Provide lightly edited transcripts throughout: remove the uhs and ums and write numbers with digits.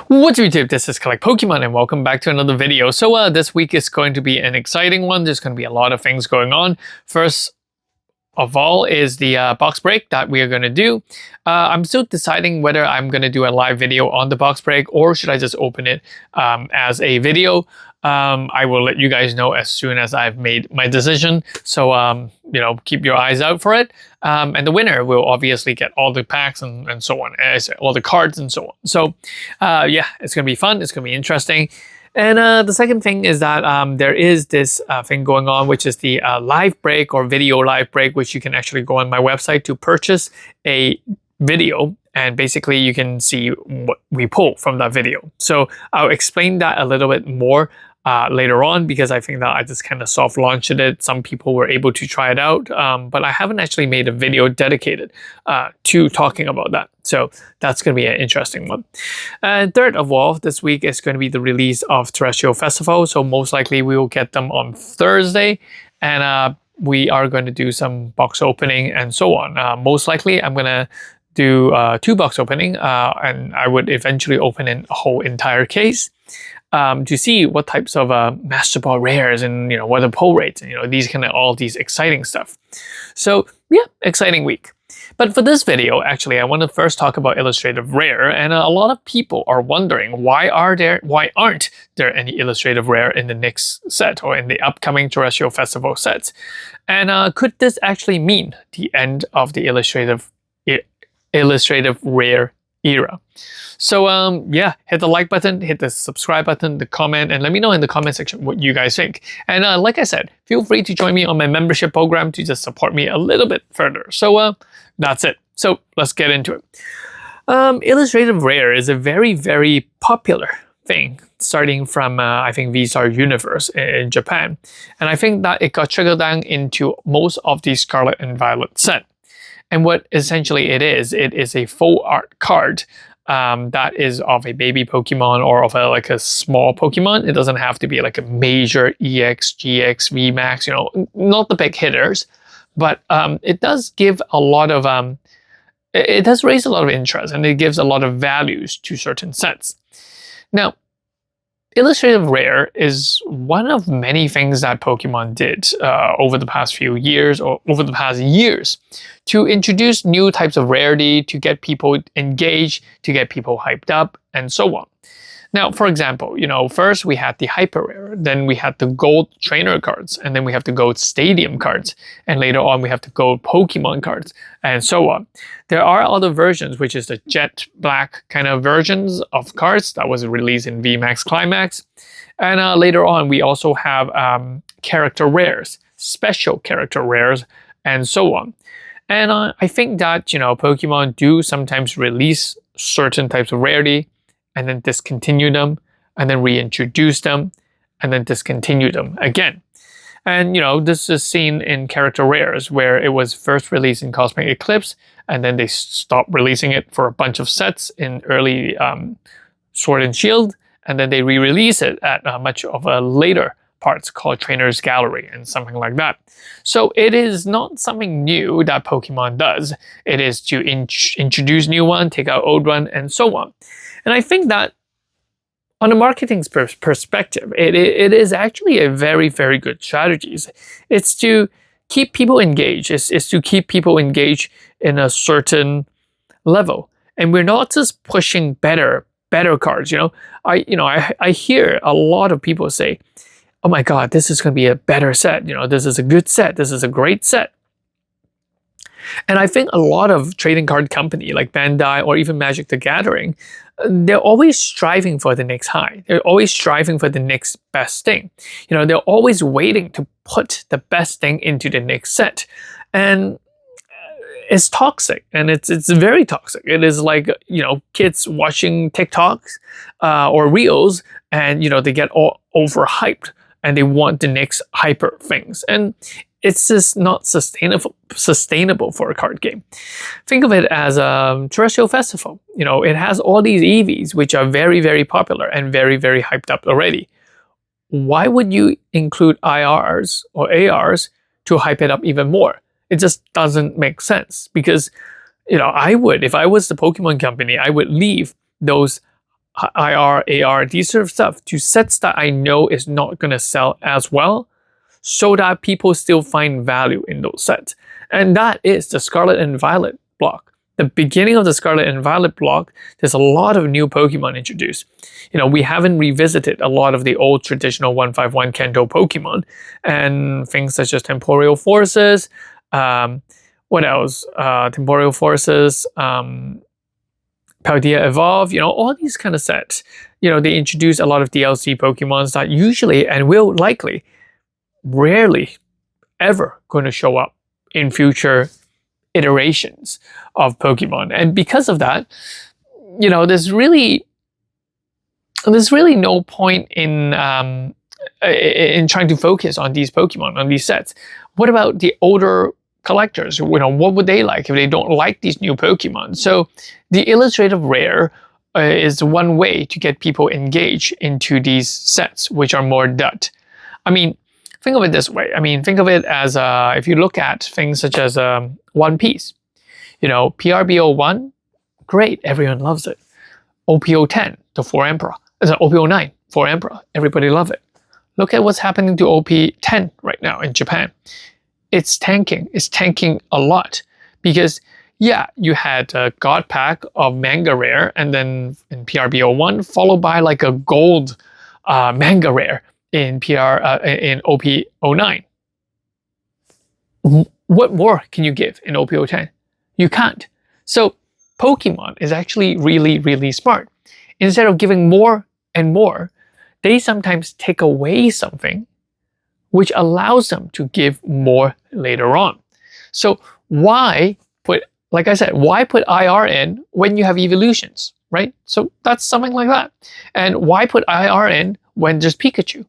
What's up YouTube, this is Collect Pokemon and welcome back to another video. So this week is going to be an exciting one. There's going to be a lot of things going on. First of all is the box break that we are going to do. I'm still deciding whether I'm going to do a live video on the box break or should I just open it as a video. I will let you guys know as soon as I've made my decision. So, you know, keep your eyes out for it. And the winner will obviously get all the packs and so on, all the cards and so on. So, yeah, it's going to be fun. It's going to be interesting. And the second thing is that there is this thing going on, which is the live break or video live break, which you can actually go on my website to purchase a video. And basically you can see what we pull from that video. So I'll explain that a little bit more later on, because I think that I just kind of soft launched it. Some people were able to try it out, but I haven't actually made a video dedicated to talking about that. So that's going to be an interesting one. And third of all, this week is going to be the release of Terrestrial Festival. So most likely we will get them on Thursday. And we are going to do some box opening and so on. Most likely I'm going to do 2 box opening and I would eventually open in a whole entire case to see what types of Master Ball rares and, you know, what are the pull rates and, you know, these kind of all these exciting stuff. So yeah, exciting week. But for this video, actually, I want to first talk about Illustrative Rare, and a lot of people are wondering why aren't there any Illustrative Rare in the next set or in the upcoming Terrestrial Festival sets? And could this actually mean the end of the Illustrative Rare era? So yeah, hit the like button, hit the subscribe button, the comment, and let me know in the comment section what you guys think. And like I said, feel free to join me on my membership program to just support me a little bit further. So that's it. So let's get into it. Illustrative Rare is a very, very popular thing starting from I think V-Star Universe in Japan. And I think that it got trickled down into most of the Scarlet and Violet set. And what essentially it is a full art card that is of a baby Pokemon or of like a small Pokemon. It doesn't have to be like a major EX, GX, VMAX, you know, not the big hitters, but it does give a lot of, it does raise a lot of interest and it gives a lot of values to certain sets. Now, Illustrative Rare is one of many things that Pokemon did over the past few years or over the past years to introduce new types of rarity, to get people engaged, to get people hyped up, and so on. Now, for example, you know, first we had the Hyper Rare, then we had the Gold Trainer cards, and then we have the Gold Stadium cards, and later on we have the Gold Pokemon cards, and so on. There are other versions, which is the Jet Black kind of versions of cards that was released in VMAX Climax. And later on, we also have character rares, special character rares, and so on. And I think that, you know, Pokemon do sometimes release certain types of rarity, and then discontinue them, and then reintroduce them, and then discontinue them again. And, you know, this is seen in character rares, where it was first released in Cosmic Eclipse, and then they stopped releasing it for a bunch of sets in early Sword and Shield, and then they re-release it at much of a later parts called Trainer's Gallery and something like that. So it is not something new that Pokemon does. It is to introduce new one, take out old one, and so on. And I think that on a marketing perspective, it is actually a very, very good strategy. It's to keep people engaged. It's to keep people engaged in a certain level. And we're not just pushing better cards. You know, I hear a lot of people say, oh my God, this is going to be a better set. You know, this is a good set. This is a great set. And I think a lot of trading card company like Bandai or even Magic the Gathering, they're always striving for the next high. They're always striving for the next best thing. You know, they're always waiting to put the best thing into the next set. And it's toxic, and it's very toxic. It is like, you know, kids watching TikToks or Reels, and, you know, they get all overhyped and they want the next hyper things. And it's just not sustainable for a card game. Think of it as a Terrestrial Festival. You know, it has all these EVs, which are very, very popular and very, very hyped up already. Why would you include IRs or ARs to hype it up even more? It just doesn't make sense, because, you know, I would, if I was the Pokemon company, I would leave those IR, AR, these sort of stuff to sets that I know is not going to sell as well, so that people still find value in those sets. And that is the Scarlet and Violet block. The beginning of the Scarlet and Violet block, there's a lot of new Pokemon introduced. We haven't revisited a lot of the old traditional 151 Kanto Pokemon, and things such as Temporal Forces, what else? Temporal Forces, Paldea Evolve, all these kind of sets. They introduce a lot of DLC Pokemons that usually and will likely, rarely, ever going to show up in future iterations of Pokemon. And because of that, there's really no point in trying to focus on these Pokemon, on these sets. What about the older collectors? What would they like if they don't like these new Pokemon? So the illustrative rare is one way to get people engaged into these sets, which are more dud. I mean, think of it this way. Think of it as if you look at things such as One Piece. PRBO1, great, everyone loves it. OPO10, the 4 Emperor. OPO9, 4 Emperor, everybody love it. Look at what's happening to OP10 right now in Japan. It's tanking. It's tanking a lot because, yeah, you had a God Pack of Manga Rare, and then in PRBO1, followed by like a gold Manga Rare in OP09. What more can you give in OPO10? You can't. So Pokemon is actually really, really smart. Instead of giving more and more, they sometimes take away something which allows them to give more later on. So why put IR in when you have evolutions, right? So that's something like that. And why put IR in when there's Pikachu?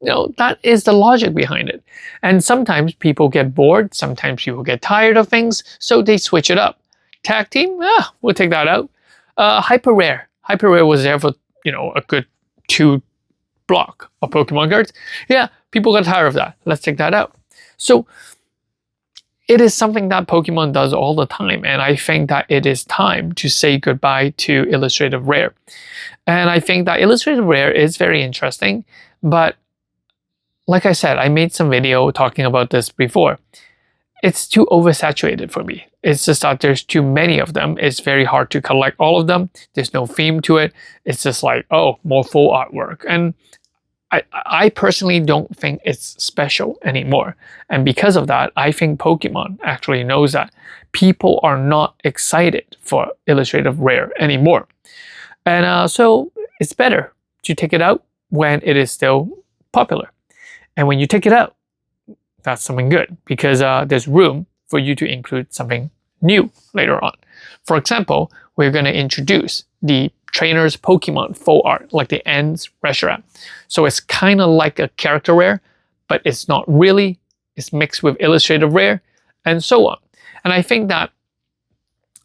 That is the logic behind it. And sometimes people get bored, sometimes people get tired of things, so they switch it up. Tag team, we'll take that out. Hyper Rare. Hyper Rare was there for, a good 2 block of Pokemon cards. Yeah, people got tired of that. Let's take that out. So it is something that Pokemon does all the time, and I think that it is time to say goodbye to Illustrative Rare. And I think that Illustrative Rare is very interesting, but like I said, I made some video talking about this before. It's too oversaturated for me. It's just that there's too many of them. It's very hard to collect all of them. There's no theme to it. It's just like, oh, more full artwork. And I personally don't think it's special anymore. And because of that, I think Pokemon actually knows that people are not excited for Illustrative Rare anymore. And so it's better to take it out when it is still popular. And when you take it out, that's something good because there's room for you to include something new later on. For example, we're going to introduce the Trainer's Pokemon full art, like the Ends Reshiram. So it's kind of like a character rare, but it's not really. It's mixed with Illustrative Rare and so on. And I think that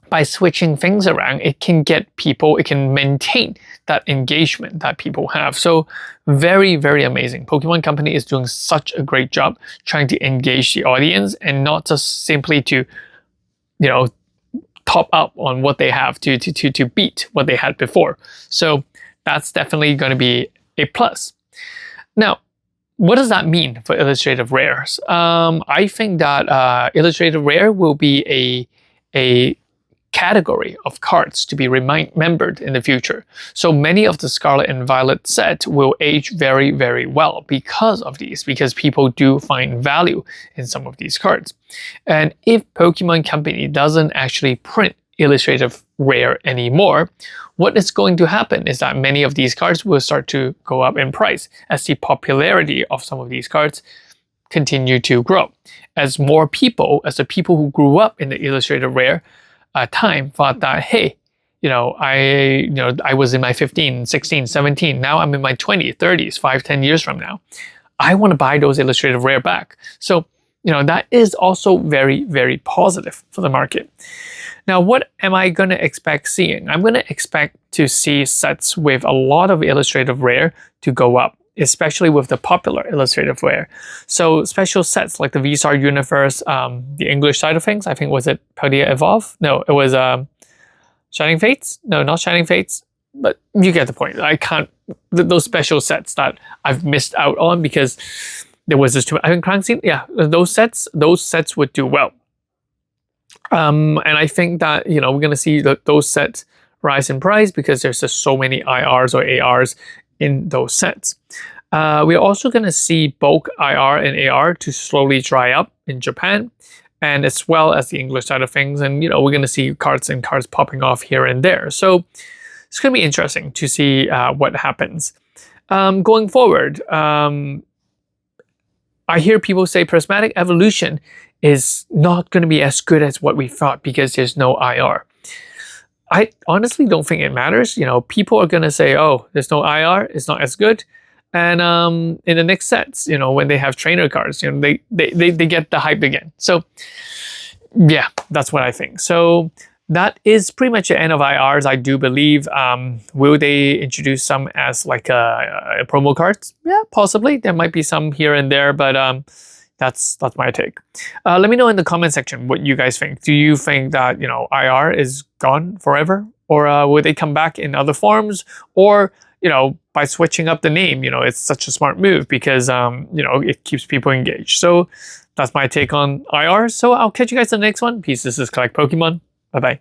by switching things around, it can maintain that engagement that people have. So very, very amazing. Pokemon Company is doing such a great job trying to engage the audience and not just simply to, top up on what they have to beat what they had before. So that's definitely going to be a plus. Now, what does that mean for Illustrative Rares? I think that Illustrative Rare will be a category of cards to be remembered in the future. So many of the Scarlet and Violet set will age very, very well because of these, because people do find value in some of these cards. And if Pokemon Company doesn't actually print Illustrative Rare anymore, what is going to happen is that many of these cards will start to go up in price as the popularity of some of these cards continue to grow. As the people who grew up in the Illustrative Rare time thought that, hey, I was in my 15, 16, 17, now I'm in my 20s, 30s, 5-10 years from now. I want to buy those Illustrative Rare back. So, that is also very, very positive for the market. Now, what am I going to expect seeing? I'm going to expect to see sets with a lot of Illustrative Rare to go up, especially with the popular Illustrative Rare. So special sets like the VStar Universe, the English side of things, I think, was it Paldea Evolve? No, it was Shining Fates? No, not Shining Fates. but you get the point. I can't, those special sets that I've missed out on because there was this too. I think Crank Scene, yeah, those sets would do well. And I think that, you know, we're going to see those sets rise in price because there's just so many IRs or ARs in those sets. We're also going to see bulk IR and AR to slowly dry up in Japan, and as well as the English side of things. And, you know, we're going to see cards popping off here and there. So it's going to be interesting to see what happens. Going forward, I hear people say Prismatic Evolution is not going to be as good as what we thought because there's no IR. I honestly don't think it matters. You know, people are going to say, oh, there's no IR, it's not as good. And in the next sets, you know, when they have trainer cards, you know, they get the hype again. So yeah, that's what I think. So that is pretty much the end of IRs, I do believe. Will they introduce some as like a promo cards? Yeah, possibly. There might be some here and there, but that's my take. Let me know in the comment section what you guys think. Do you think that, you know, IR is gone forever, or will they come back in other forms, or, you know, by switching up the name? You know, it's such a smart move because you know, it keeps people engaged. So that's my take on IR. So I'll catch you guys in the next one. Peace. This is Collect Pokemon. Bye bye.